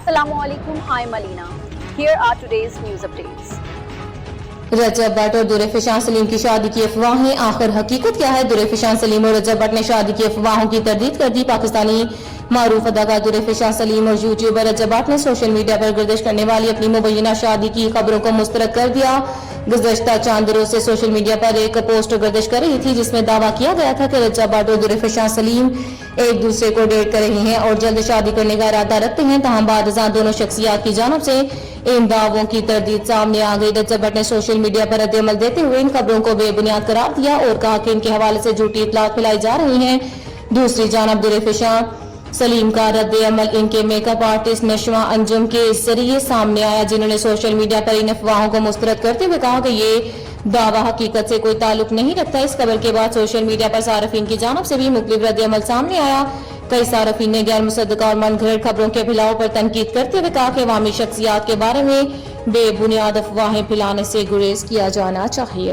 Assalamu alaikum. Hi Malina. Here are today's news updates. रजब भट्ट और दुरेफिशान सलीम की शादी की अफवाहें, आखिर हकीकत क्या है? दुरेफिशान सलीम और रजब भट्ट ने शादी की अफवाहों की तरदीद कर दी। पाकिस्तानी मारूफ अदाकार दुरेफिशान सलीम और यूट्यूबर रजब भट्ट ने सोशल मीडिया पर गर्दिश करने वाली अपनी मुबैना शादी की खबरों को मुस्तरद कर दिया। गुज़श्ता चंद रोज से सोशल मीडिया पर एक पोस्ट गर्दिश कर रही थी जिसमें दावा किया गया था कि रजब भट्ट और दुरेफिशान सलीम एक दूसरे को डेट कर रहे हैं और जल्द शादी करने का इरादा रखते हैं। तहम बाद दोनों शख्सियात की जानब से इन दावों की तरदीद सामने आ गई। रजब भट्ट ने सोशल मीडिया पर रद्द-ए-अमल देते हुए इन खबरों को बेबुनियाद करार दिया और कहा कि इनके हवाले से झूठी इत्तलात फैलाई जा रही हैं। दूसरी जानब दुरेफिशान सलीम का रद्द-ए-अमल इनके मेकअप आर्टिस्ट नशवा अंजुम के जरिए सामने आया, जिन्होंने सोशल मीडिया पर इन अफवाहों को मुस्तरद करते हुए कहा कि ये दावा हकीकत से कोई ताल्लुक नहीं रखता। इस खबर के बाद सोशल मीडिया पर सार्फिन की जानब से भी मुख्तलिफ रद्द-ए-अमल सामने आया। कई सार्फिन ने गैर मुसद्दका और मनगढ़ंत खबरों के फैलाव पर तनकीद करते हुए कहा कि अवामी शख्सियात के बारे में बेबुनियाद अफवाहें फैलाने से गुरेज किया जाना चाहिए।